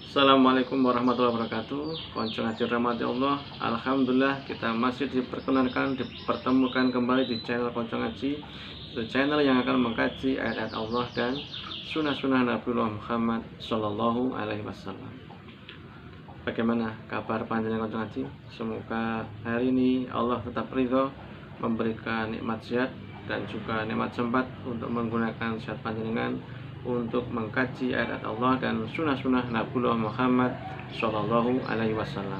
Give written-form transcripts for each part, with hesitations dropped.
Assalamualaikum warahmatullahi wabarakatuh. Konco ngaji rahmati Allah. Alhamdulillah kita masih dipertemukan kembali di channel Konco Ngaji. Itu channel yang akan mengkaji ayat-ayat Allah dan sunnah-sunnah Nabiullah Muhammad Sallallahu Alaihi Wasallam. Bagaimana kabar panjenengan Konco Ngaji? Semoga hari ini Allah tetap ridho memberikan nikmat sehat dan juga nikmat sempat untuk menggunakan sehat panjenengan untuk mengkaji ayat Allah dan sunnah-sunnah Nabiullah Muhammad Sallallahu Alaihi Wasallam.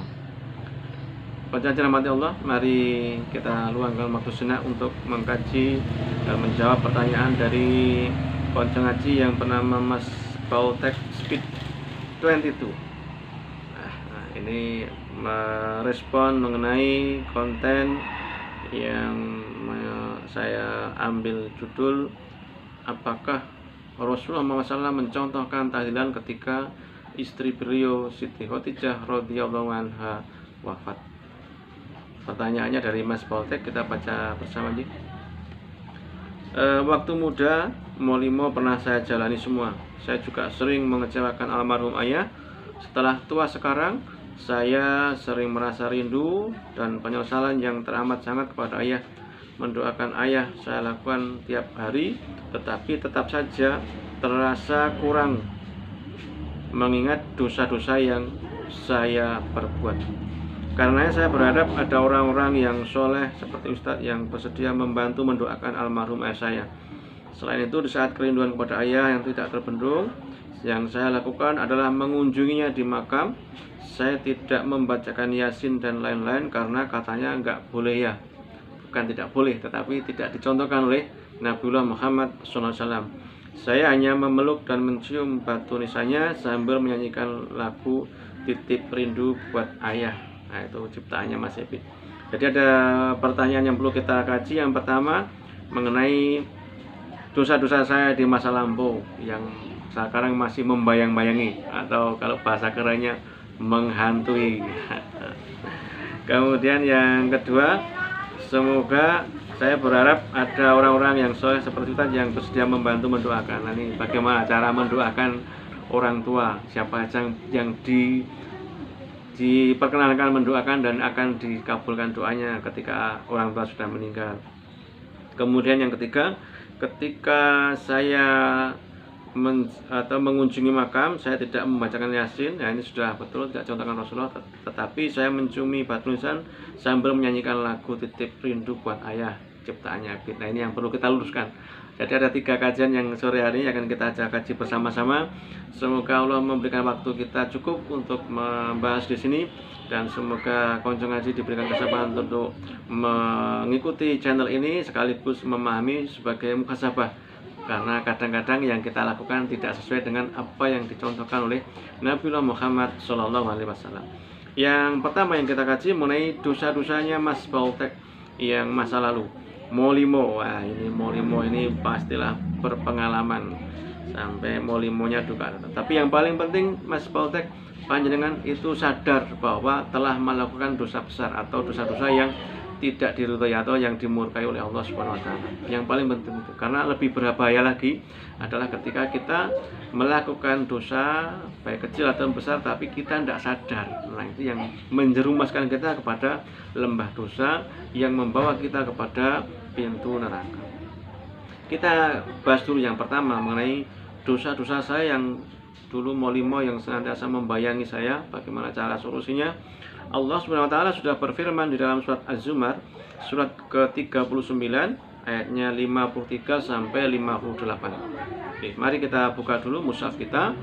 Pada rahmat Allah, mari kita luangkan waktu sejenak untuk mengkaji dan menjawab pertanyaan dari Konco Ngaji yang bernama Mas Bautek Speed 22. Ini merespon mengenai konten yang saya ambil judul, apakah Rasulullah SAW mencontohkan tahlilan ketika istri beliau Siti Khadijah radhiyallahu anha wafat. Pertanyaannya dari Mas Bautek, kita baca bersama. Waktu muda molimo pernah saya jalani semua. Saya juga sering mengecewakan almarhum ayah. Setelah tua sekarang, saya sering merasa rindu dan penyesalan yang teramat sangat kepada ayah. Mendoakan ayah saya lakukan tiap hari, tetapi tetap saja terasa kurang mengingat dosa-dosa yang saya perbuat. Karena saya berharap ada orang-orang yang soleh seperti Ustadz yang bersedia membantu mendoakan almarhum ayah saya. Selain itu, di saat kerinduan kepada ayah yang tidak terbendung, yang saya lakukan adalah mengunjunginya di makam. Saya tidak membacakan Yasin dan lain-lain karena katanya nggak boleh ya. Bukan tidak boleh, tetapi tidak dicontohkan oleh Nabiullah Muhammad SAW. Saya hanya memeluk dan mencium batu nisannya sambil menyanyikan lagu Titip Rindu Buat Ayah. Nah, itu ciptaannya Mas Ebi. Jadi ada pertanyaan yang perlu kita kaji. Yang pertama mengenai dosa-dosa saya di masa lampau yang sekarang masih membayang-bayangi, atau kalau bahasa kerennya menghantui. Kemudian yang kedua, semoga saya berharap ada orang-orang yang soleh seperti Ustaz yang bersedia membantu mendoakan. Nah, ini bagaimana cara mendoakan orang tua, siapa yang diperkenalkan mendoakan dan akan dikabulkan doanya ketika orang tua sudah meninggal. Kemudian yang ketiga, ketika saya mengunjungi makam, saya tidak membacakan Yasin. Nah, ini sudah betul tidak contohkan Rasulullah, tetapi saya menciumi batu nisan sambil menyanyikan lagu Titip Rindu Buat Ayah ciptaannya Abid. Nah, ini yang perlu kita luruskan. Jadi ada 3 kajian yang sore hari ini akan kita kaji bersama-sama. Semoga Allah memberikan waktu kita cukup untuk membahas di sini, dan semoga Konco Ngaji diberikan kesempatan untuk mengikuti channel ini sekaligus memahami sebagai muhasabah, karena kadang-kadang yang kita lakukan tidak sesuai dengan apa yang dicontohkan oleh Nabiullah Muhammad Sallallahu Alaihi Wasallam. Yang pertama yang kita kaji mengenai dosa-dosanya Mas Bautek yang masa lalu. Molimo, wah ini molimo ini pastilah berpengalaman sampai molimonya juga. Tapi yang paling penting Mas Bautek, panjenengan itu sadar bahwa telah melakukan dosa besar atau dosa-dosa yang tidak diridhoi atau yang dimurkai oleh Allah Subhanahu wa taala. Yang paling penting itu, karena lebih berbahaya lagi adalah ketika kita melakukan dosa baik kecil atau besar tapi kita tidak sadar. Nah, itu yang menjerumuskan kita kepada lembah dosa yang membawa kita kepada pintu neraka. Kita bahas dulu yang pertama mengenai dosa-dosa saya yang dulu molimo yang senantiasa membayangi saya. Bagaimana cara solusinya? Allah Subhanahu wa taala sudah berfirman di dalam surat Az-Zumar surat ke-39 ayatnya 53 sampai 58. Oke, mari kita buka dulu mushaf kita.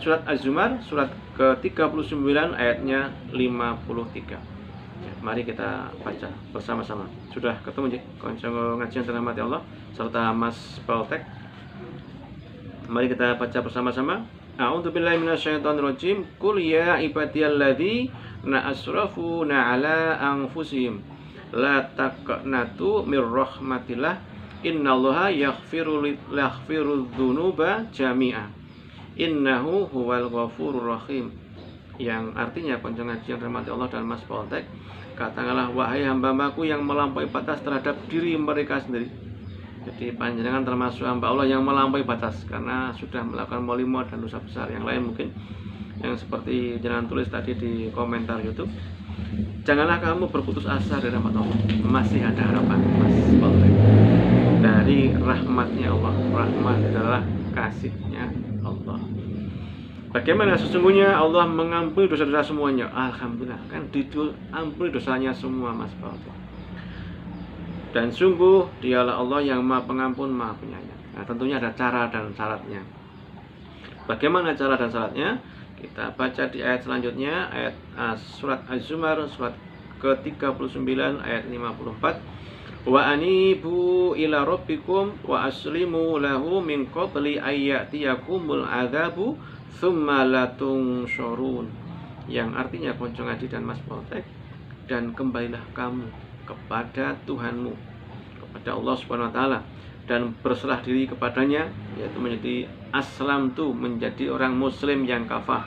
Surat Az-Zumar surat ke-39 ayatnya 53. Ya, mari kita baca bersama-sama. Sudah ketemu Konco Ngaji yang dirahmati Allah serta Mas Bautek. Mari kita baca bersama-sama. A'udzubillahi minasyaitonirrajim. Qul ya ibadiyalladzina asrafu ala anfusihim la taqnatu mir rahmatillah innallaha yaghfiru dzunuba jami'a innahu huwal ghafurur rahim. Yang artinya, Konco Ngaji yang dirahmati Allah dan Mas Bautek, katakanlah wahai hamba-hambaku yang melampaui batas terhadap diri mereka sendiri. Jadi panjenengan termasuk hamba Allah yang melampaui batas karena sudah melakukan molimo dan dosa besar. Yang lain mungkin yang seperti jangan tulis tadi di komentar YouTube. Janganlah kamu berputus asa dari rahmat Allah. Masih ada harapan, Mas Paulus. Dari rahmatnya Allah. Rahmat adalah kasihnya Allah. Bagaimana sesungguhnya Allah mengampuni dosa-dosa semuanya. Alhamdulillah, kan diampuni dosanya semua, Mas Paulus. Dan sungguh dialah Allah yang Maha Pengampun, Maha Penyayang. Nah, tentunya ada cara dan syaratnya. Bagaimana cara dan syaratnya? Kita baca di ayat selanjutnya, ayat surat Az-Zumar, surat ke-39 ayat 54. Wa anibu ila rabbikum wa aslimu lahu min qabli ayyatiyakumul adzabu tsumma la tunsyurun. Yang artinya Konco Ngadi dan Mas Poltek, dan kembalilah kamu kepada Tuhanmu, kepada Allah Subhanahu wa taala, dan berserah diri kepadanya, yaitu menjadi aslam tu, menjadi orang muslim yang kafah.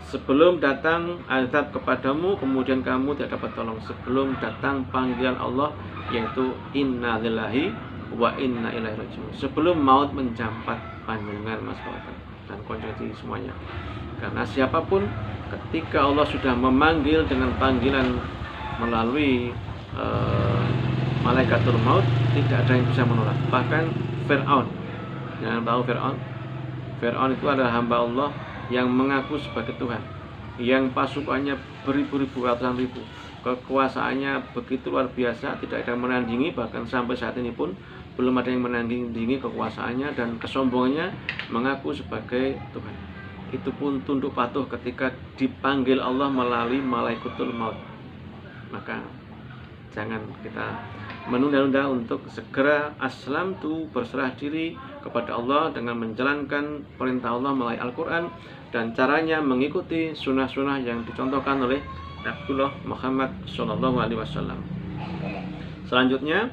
Sebelum datang azab kepadamu, kemudian kamu tidak dapat tolong. Sebelum datang panggilan Allah, yaitu inna lillahi wa inna ilaihi raji'un. Sebelum maut menjampat panjenengan, Mas Bapak dan konjungsi semuanya. Karena siapapun, ketika Allah sudah memanggil dengan panggilan melalui malaikatul maut, tidak ada yang bisa menolak. Bahkan Fir'aun, jangan tahu Fir'aun. Fir'aun itu adalah hamba Allah yang mengaku sebagai Tuhan, yang pasukannya beribu-ribu, ratusan ribu, kekuasaannya begitu luar biasa, tidak ada yang menandingi. Bahkan sampai saat ini pun belum ada yang menandingi kekuasaannya, dan kesombongannya mengaku sebagai Tuhan. Itu pun tunduk patuh ketika dipanggil Allah melalui malaikatul maut. Maka jangan kita menunda-nunda untuk segera aslam tu, berserah diri kepada Allah dengan menjalankan perintah Allah melalui Al-Quran, dan caranya mengikuti sunnah-sunnah yang dicontohkan oleh Rasulullah Muhammad SAW. Selanjutnya,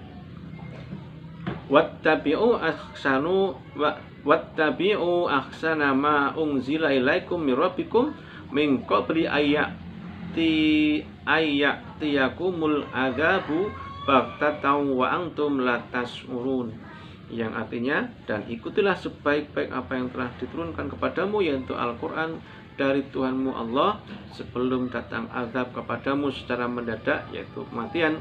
wattabi'u ahsana ma unzila ilaikum min rabbikum min qabli ayyatiyakumul adzabu baghtatan wa antum la tash'urun. Yang artinya, dan ikutilah sebaik-baik apa yang telah diturunkan kepadamu, yaitu Al-Quran dari Tuhanmu Allah, sebelum datang azab kepadamu secara mendadak, yaitu kematian,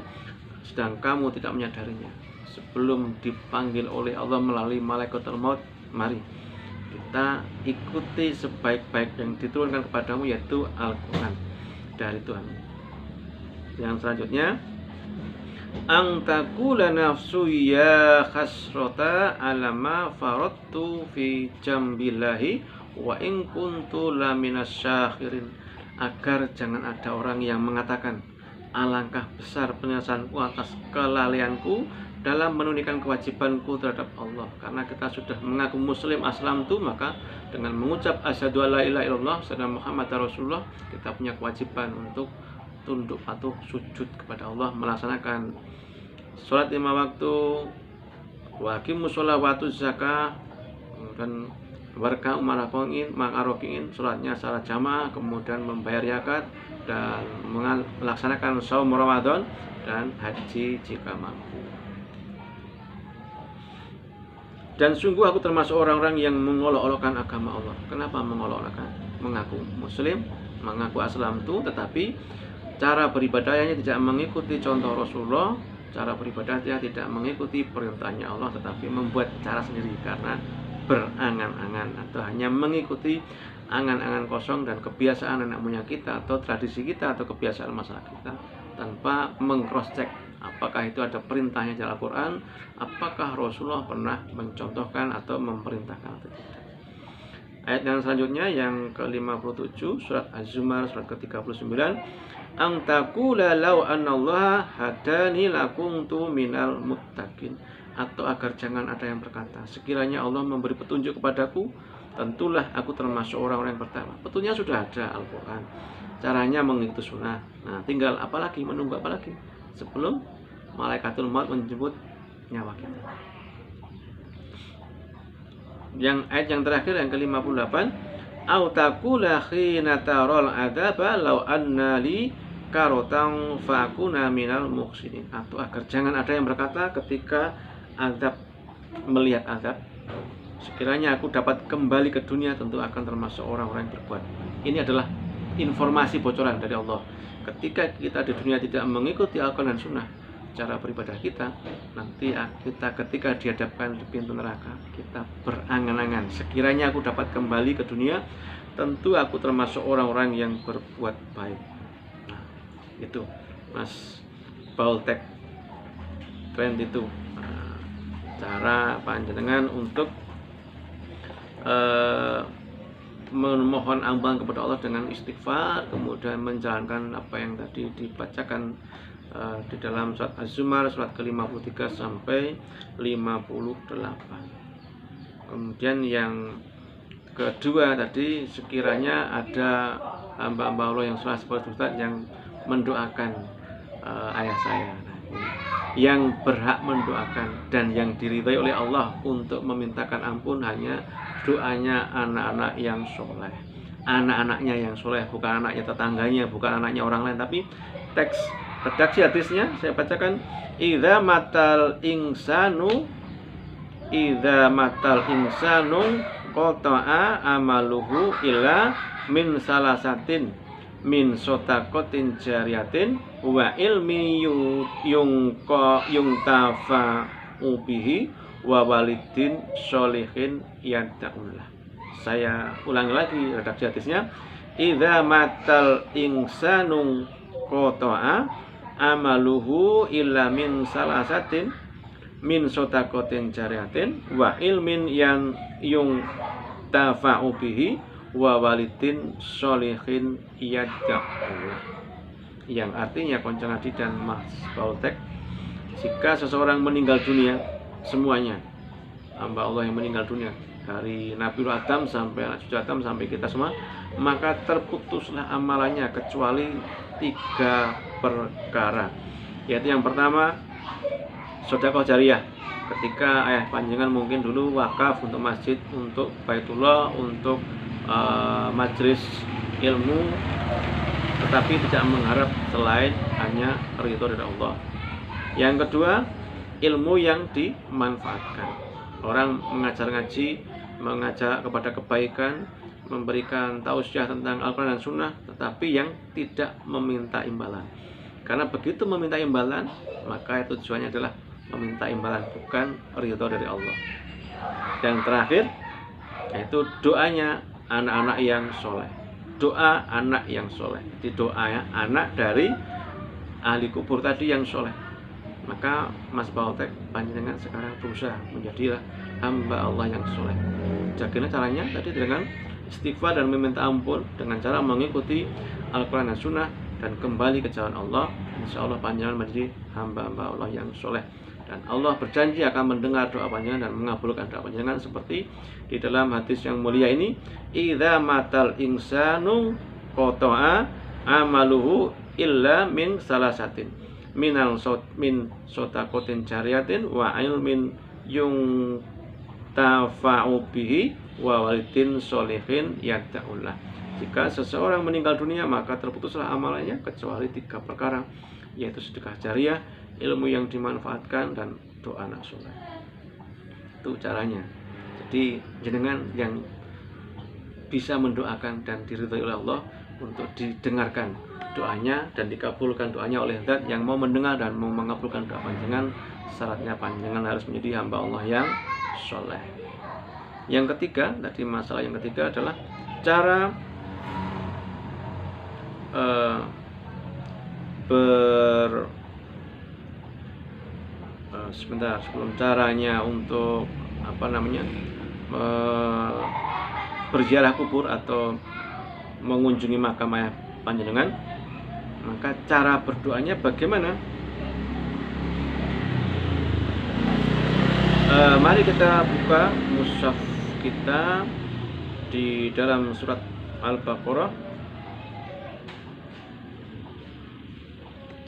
sedang kamu tidak menyadarinya. Sebelum dipanggil oleh Allah melalui malaikatul maut, mari kita ikuti sebaik-baik yang diturunkan kepadamu, yaitu Al-Quran dari Tuhan. Yang selanjutnya, ang taqula nafsu ya khasrata alama faradtu fi jambillahi wa in kuntu laminasyakirin. Agar jangan ada orang yang mengatakan, alangkah besar penyesalanku atas kelalaianku dalam menunaikan kewajibanku terhadap Allah. Karena kita sudah mengaku muslim aslam tu, maka dengan mengucap asyhadu alla ilaha illallah sayyidina Muhammad Rasulullah, kita punya kewajiban untuk tunduk patuh sujud kepada Allah, melaksanakan sholat 5 waktu, waqimus sholat wa atuz zakah, dan warga umarapongin makarokin, sholatnya secara jamaah, kemudian membayar zakat, dan melaksanakan saum Ramadan dan haji jika mampu. Dan sungguh aku termasuk orang-orang yang mengolok-olokkan agama Allah. Kenapa mengolok-olokkan? Mengaku muslim, mengaku aslam tu, tetapi cara beribadahnya tidak mengikuti contoh Rasulullah. Cara beribadahnya tidak mengikuti perintahnya Allah, tetapi membuat cara sendiri karena berangan-angan, atau hanya mengikuti angan-angan kosong dan kebiasaan nenek moyang kita, atau tradisi kita, atau kebiasaan masyarakat kita, tanpa meng-cross check apakah itu ada perintahnya dalam Al-Quran, apakah Rasulullah pernah mencontohkan atau memerintahkan atau tidak. Ayat yang selanjutnya, yang ke-57, surat Az-Zumar, surat ke-39, ang taqula law anallaha hadani lakuntu minal muttaqin. Atau agar jangan ada yang berkata, sekiranya Allah memberi petunjuk kepadaku, tentulah aku termasuk orang-orang yang pertama. Petunjuknya sudah ada, Al-Quran, caranya mengikuti sunnah. Nah, tinggal apalagi, menunggu apalagi sebelum malaikatul maut menjemput nyawa kita. Yang ayat yang terakhir, yang ke-58, au taqula khina taral adzaba law anna li karotang fakuna minal muhsinin. Atau agar jangan ada yang berkata ketika azab, melihat azab, sekiranya aku dapat kembali ke dunia tentu akan termasuk orang-orang yang berbuat baik. Ini adalah informasi bocoran dari Allah. Ketika kita di dunia tidak mengikuti Al-Quran dan Sunnah cara beribadah kita, nanti kita ketika dihadapkan di pintu neraka, kita berangan-angan, sekiranya aku dapat kembali ke dunia, tentu aku termasuk orang-orang yang berbuat baik. Nah, itu Mas Baltek Trend itu cara panjenengan untuk memohon ampunan kepada Allah dengan istighfar, kemudian menjalankan apa yang tadi dibacakan di dalam surat Az-Zumar surat ke-53 sampai 58. Kemudian yang kedua tadi, sekiranya ada hamba-hamba Allah yang salah seperti Ustaz yang mendoakan ayah saya, yang berhak mendoakan dan yang diridhai oleh Allah untuk memintakan ampun hanya doanya anak-anak yang soleh, anak-anaknya yang soleh, bukan anaknya tetangganya, bukan anaknya orang lain. Tapi teks redaksi hadisnya saya bacakan, idza matal insanu qata'a amaluhu illa min salasatin min sotakotin jariyatin wa ilmi yungtafa'u bihi wa walidin sholihin yad'ullah. Saya ulangi lagi redaksi hadisnya, idza matal insanu qata'a amaluhu illa min salasatin min sotakotin jariyatin wa ilmin yang yungtafa'u bihi wa walidin sholihin yad'ullah. Yang artinya Konco Ngadi dan Mas Baltek, jika seseorang meninggal dunia, semuanya hamba Allah yang meninggal dunia dari Nabi Adam sampai anak cucu Adam sampai kita semua, maka terputuslah amalannya kecuali 3 perkara. Yaitu yang pertama, sedekah jariyah. Ketika ayah panjenengan mungkin dulu wakaf untuk masjid, untuk Baitullah, untuk majelis ilmu, tetapi tidak mengharap selain hanya ridho dari Allah. Yang kedua, ilmu yang dimanfaatkan. Orang mengajar ngaji, mengajak kepada kebaikan, memberikan tausiah tentang Al-Quran dan Sunnah, tetapi yang tidak meminta imbalan. Karena begitu meminta imbalan, maka tujuannya adalah meminta imbalan, bukan ridho dari Allah. Dan terakhir, yaitu doanya anak-anak yang soleh. Doa anak yang soleh. Di doa ya, anak dari ahli kubur tadi yang soleh. Maka Mas Baltek panjenengan sekarang berusaha menjadilah hamba Allah yang soleh. Bagaimana caranya? Tadi dengan istighfar dan meminta ampun, dengan cara mengikuti Al-Quran dan Sunnah dan kembali ke jalan Allah. Insya Allah panjenengan menjadi hamba-hamba Allah yang soleh. Dan Allah berjanji akan mendengar doa panjenengan dan mengabulkan doa panjenengan seperti di dalam hadis yang mulia ini, idza matal insanu qata'a amaluhu illa min salasatin min sotakotin jariyatin wa ilmin yungtafa'u bihi wa walidin sholihin yad'ullah. Jika seseorang meninggal dunia, maka terputuslah amalannya kecuali 3 perkara, yaitu sedekah jariyah, ilmu yang dimanfaatkan, dan doa anak soleh. Itu caranya. Jadi jenengan yang bisa mendoakan dan diridhai oleh Allah untuk didengarkan doanya dan dikabulkan doanya oleh Zat yang mau mendengar dan mau mengabulkan doa panjenengan, syaratnya panjenengan harus menjadi hamba Allah yang soleh. Yang ketiga, tadi masalah yang ketiga adalah cara sebentar sebelum caranya untuk berziarah kubur atau mengunjungi makam ayah panjenengan, maka cara berdoanya bagaimana? Mari kita buka mushaf kita di dalam surat Al-Baqarah,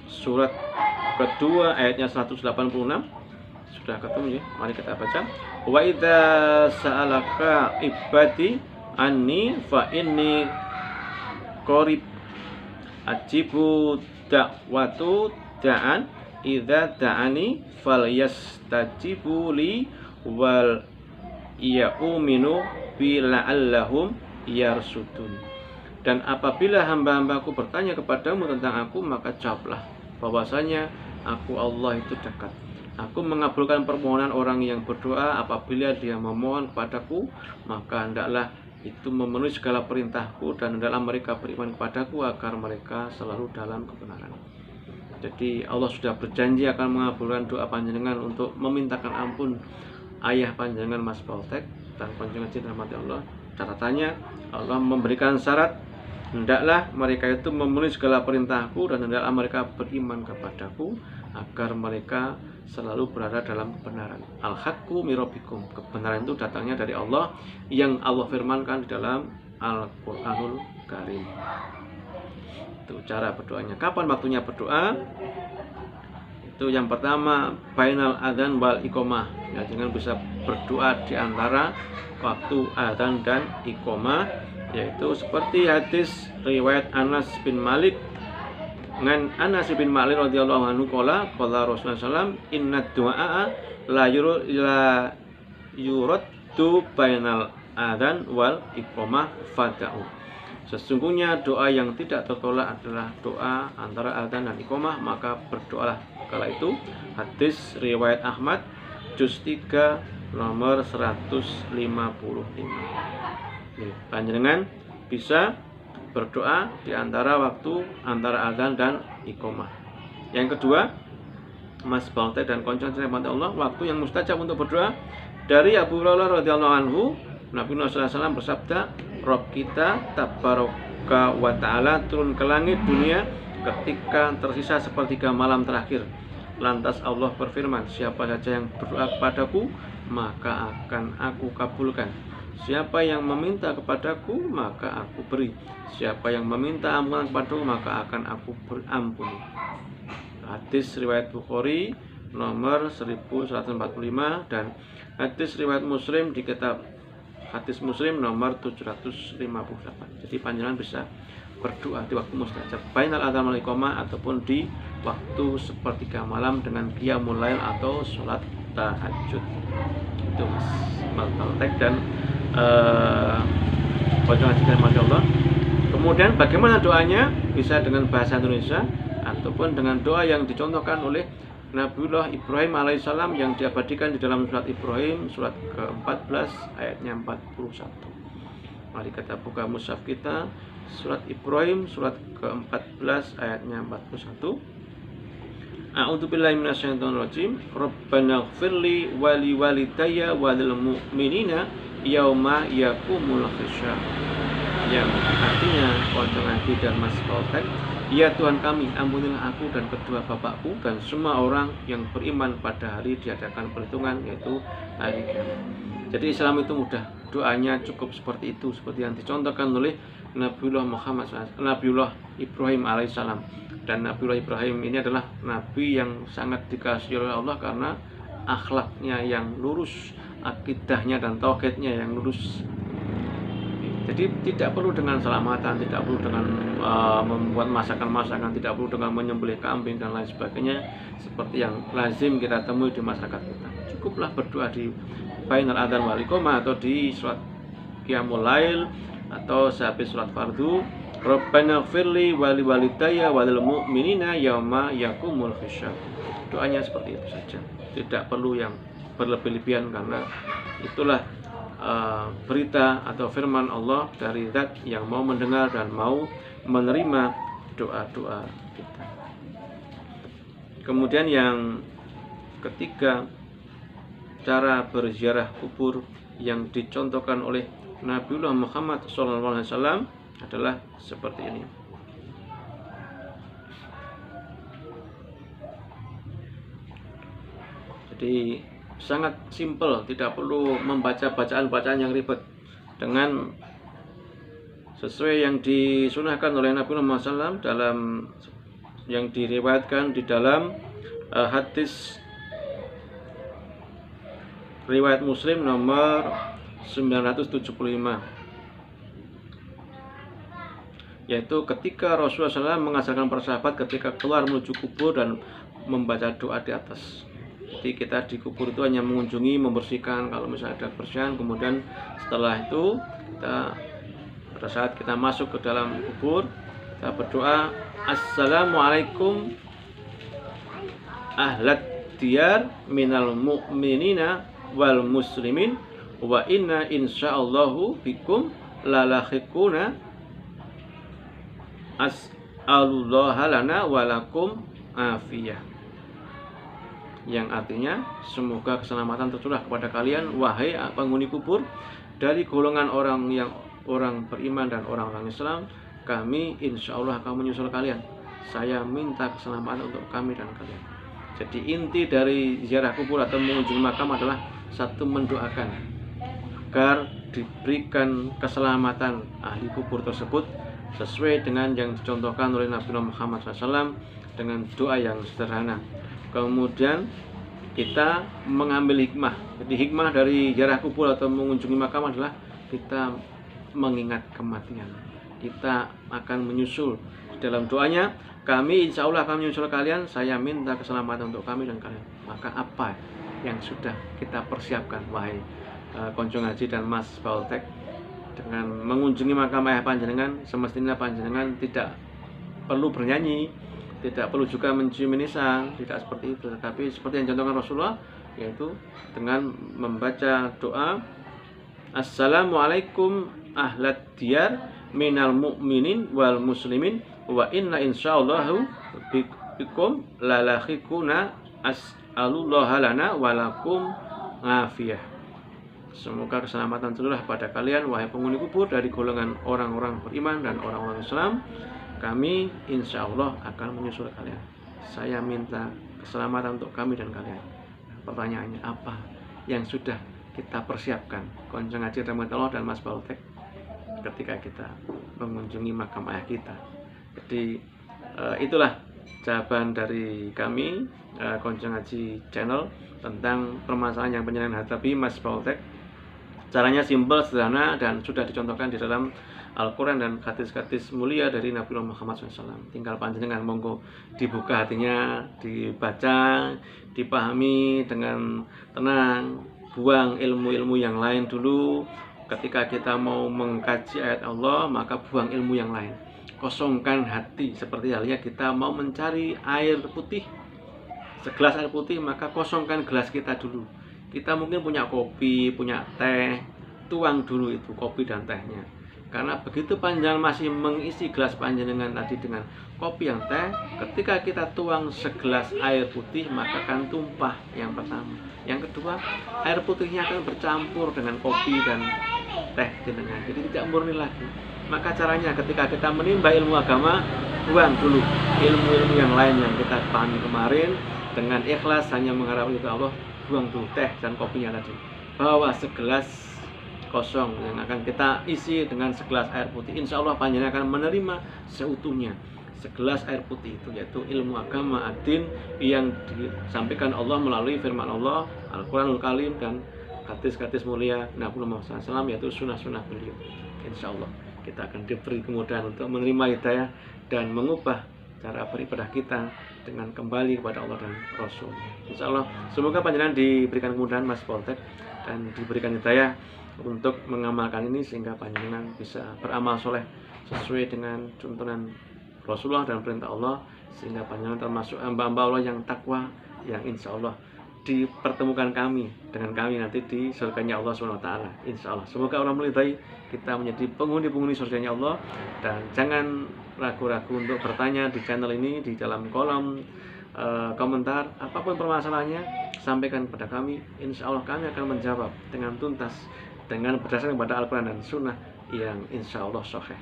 surat kedua ayatnya 186. Sudah ketemu ya? Mari kita baca. Wa idza sa'alaka ibadi anni fa inni qarib ajibu da'watu da'an idza da'ani falyastajibu li wal ya'uminu bila'allahum yarsudun. Dan apabila hamba-hambaku bertanya kepadamu tentang aku, maka jawablah bahwasanya aku Allah itu dekat. Aku mengabulkan permohonan orang yang berdoa apabila dia memohon kepadaku, maka hendaklah itu memenuhi segala perintahku, dan hendaklah mereka beriman kepadaku agar mereka selalu dalam kebenaran. Jadi Allah sudah berjanji akan mengabulkan doa panjenengan untuk memintakan ampun ayah panjenengan Mas Baltek dan panjenengan cinta mati Allah. Catatannya, Allah memberikan syarat, hendaklah mereka itu memenuhi segala perintahku, dan hendaklah mereka beriman kepadaku agar mereka selalu berada dalam kebenaran. Al-haqqu mirabbikum, kebenaran itu datangnya dari Allah, yang Allah firmankan di dalam Al-Qur'anul Karim. Itu cara berdoanya. Kapan waktunya berdoa? Itu yang pertama, bainal adzan wal iqamah. Ya, jangan bisa berdoa di antara waktu adzan dan iqamah, yaitu seperti hadis riwayat Anas bin Malik. Dengan Anas bin Malik radhiyallahu anhu qala Rasulullah sallallahu inna du'a la yuraddu bainal adzan wal iqamah fada'u. Sesungguhnya doa yang tidak tertolak adalah doa antara adzan dan iqamah, maka berdoalah kala itu. Hadis riwayat Ahmad juz 3 nomor 155. Panjenengan bisa berdoa di antara waktu antara adzan dan iqamah. Yang kedua, Mas Baltek dan konco rahmat Allah, waktu yang mustajab untuk berdoa dari Abu Hurairah radhiyallahu anhu, Nabi Muhammad SAW bersabda, Rob kita tabaraka wa ta'ala turun ke langit dunia ketika tersisa sepertiga malam terakhir. Lantas Allah berfirman, siapa saja yang berdoa kepadaku, maka akan aku kabulkan. Siapa yang meminta kepadaku, maka aku beri. Siapa yang meminta ampunan kepadaku, maka akan aku berampuni. Hadis riwayat Bukhari nomor 1145 dan hadis riwayat Muslim di kitab hadis Muslim nomor 758. Jadi panjenengan bisa berdoa di waktu mustajab bainal adzan wal iqamah ataupun di waktu sepertiga malam dengan qiyamul lail atau sholat tahajud. Itu Mas Baltek dan bacaan hadis Masya Allah. Kemudian bagaimana doanya? Bisa dengan bahasa Indonesia ataupun dengan doa yang dicontohkan oleh Nabiullah Ibrahim alaihissalam yang diabadikan di dalam surat Ibrahim surat ke-14 ayatnya 41. Mari kita buka mushaf kita, surat Ibrahim surat ke-14 ayatnya 41. A'udzubillahi minasyaitonir rajim. Rabbana ighfirli wa li walidayya wa lil mu'minina yauma yaqumul hisab. Yang artinya pocong Nabi dan Mas Baltek, ya Tuhan kami, ampunilah aku dan kedua bapakku dan semua orang yang beriman pada hari diadakan perhitungan, yaitu hari kiamat. Jadi Islam itu mudah, doanya cukup seperti itu, seperti yang dicontohkan oleh Nabiullah Ibrahim alaihissalam. Dan Nabiullah Ibrahim ini adalah nabi yang sangat dikasihi oleh Allah karena akhlaknya yang lurus, akidahnya dan tauhidnya yang lurus. Jadi tidak perlu dengan selamatan, tidak perlu dengan membuat masakan-masakan, tidak perlu dengan menyembelih kambing dan lain sebagainya seperti yang lazim kita temui di masyarakat kita. Cukuplah berdoa di bainal adzan wal iqamah atau di surat qiyamul lail atau sehabis surat fardu, Rabbana ighfirli wa li walidayya wa lil mu'minina yauma yaqumul hisab. Doanya seperti itu saja. Tidak perlu yang berlebih-lebihan karena itulah berita atau firman Allah dari Zat yang mau mendengar dan mau menerima doa-doa kita. Kemudian yang ketiga, cara berziarah kubur yang dicontohkan oleh Nabiullah Muhammad SAW adalah seperti ini. Jadi sangat simpel, tidak perlu membaca bacaan-bacaan yang ribet, dengan sesuai yang disunahkan oleh Nabi Muhammad SAW dalam yang diriwayatkan di dalam hadis riwayat Muslim nomor 975, yaitu ketika Rasulullah SAW mengajarkan para sahabat ketika keluar menuju kubur dan membaca doa di atas. Jadi kita di kubur itu hanya mengunjungi, membersihkan kalau misalnya ada kebersihan. Kemudian setelah itu pada saat kita masuk ke dalam kubur, kita berdoa, Assalamualaikum ahlat diyar minal mu'minina wal muslimin wa inna insyaallahu bikum lalahiquna as'alullaha lana walakum afiyah, yang artinya semoga keselamatan tercurah kepada kalian wahai penghuni kubur dari golongan orang beriman dan orang-orang Islam. Kami insya Allah akan menyusul kalian. Saya minta keselamatan untuk kami dan kalian. Jadi inti dari ziarah kubur atau mengunjungi makam adalah satu, mendoakan agar diberikan keselamatan ahli kubur tersebut sesuai dengan yang dicontohkan oleh Nabi Muhammad SAW dengan doa yang sederhana. Kemudian kita mengambil hikmah. Jadi hikmah dari ziarah kubur atau mengunjungi makam adalah kita mengingat kematian. Kita akan menyusul dalam doanya, kami insya Allah akan menyusul kalian. Saya minta keselamatan untuk kami dan kalian. Maka apa yang sudah kita persiapkan wahai Konco Ngaji dan Mas Baltek dengan mengunjungi makam ayah panjenengan? Semestinya panjenengan tidak perlu bernyanyi, tidak perlu juga mencium nisang, tidak seperti itu, tetapi seperti yang dicontohkan Rasulullah, yaitu dengan membaca doa Assalamualaikum ahlat diyar minal mu'minin wal muslimin wa inna insyaallahu bikum lalahiquna as'alullaha lana walakum afiyah. Semoga keselamatan tercurah pada kalian wahai penghuni kubur dari golongan orang-orang beriman dan orang-orang Islam. Kami insya Allah akan menyusul kalian. Saya minta keselamatan untuk kami dan kalian. Pertanyaannya, apa yang sudah kita persiapkan Konco Ngaji Allah dan Mas Baltek ketika kita mengunjungi makam ayah kita? Jadi itulah jawaban dari kami Konco Ngaji Channel tentang permasalahan yang penyerahan hadapi Mas Baltek. Caranya simpel, sederhana, dan sudah dicontohkan di dalam Al-Quran dan hadis-hadis mulia dari Nabi Muhammad SAW. Tinggal panjenengan monggo dibuka hatinya, dibaca, dipahami dengan tenang, buang ilmu-ilmu yang lain dulu. Ketika kita mau mengkaji ayat Allah, maka buang ilmu yang lain. Kosongkan hati, seperti halnya kita mau mencari air putih, segelas air putih, maka kosongkan gelas kita dulu. Kita mungkin punya kopi, punya teh, tuang dulu itu kopi dan tehnya. Karena begitu panjenengan masih mengisi gelas panjenengan tadi dengan kopi yang teh, ketika kita tuang segelas air putih maka akan tumpah yang pertama. Yang kedua, air putihnya akan bercampur dengan kopi dan teh jenengan, jadi tidak murni lagi. Maka caranya ketika kita menimba ilmu agama, buang dulu ilmu-ilmu yang lain yang kita pahami kemarin dengan ikhlas hanya mengharap itu Allah. Buang dulu teh dan kopinya tadi, bawa segelas kosong yang akan kita isi dengan segelas air putih. Insya Allah panjenengan akan menerima seutuhnya segelas air putih itu, yaitu ilmu agama ad-din yang disampaikan Allah melalui firman Allah Al-Quranul Karim dan hadis-hadis mulia Nabi Muhammad SAW, yaitu sunnah-sunnah beliau. Insya Allah kita akan diberi kemudahan untuk menerima hidayah dan mengubah cara beribadah kita dengan kembali kepada Allah dan Rasul. Insya Allah semoga panjenengan diberikan kemudahan Mas Baltek dan diberikan hidayah untuk mengamalkan ini sehingga panjenengan bisa beramal soleh sesuai dengan tuntunan Rasulullah dan perintah Allah, sehingga panjenengan termasuk hamba-hamba Allah yang takwa, yang insya Allah dipertemukan dengan kami nanti di surganya Allah SWT. Insya Allah semoga Allah meridai kita menjadi penghuni-penghuni surganya Allah. Dan jangan ragu-ragu untuk bertanya di channel ini, di dalam kolom komentar apapun permasalahannya, sampaikan kepada kami. Insya Allah kami akan menjawab dengan tuntas, dengan berdasarkan kepada Al-Quran dan Sunnah yang insya Allah sahih.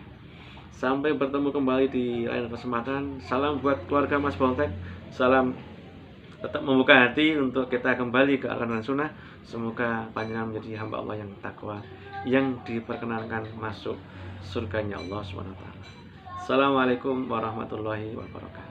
Sampai bertemu kembali di lain kesempatan. Salam buat keluarga Mas Baltek. Salam tetap membuka hati untuk kita kembali ke Al-Quran dan Sunnah. Semoga panjenengan menjadi hamba Allah yang takwa, yang diperkenankan masuk surganya Allah SWT. Assalamualaikum warahmatullahi wabarakatuh.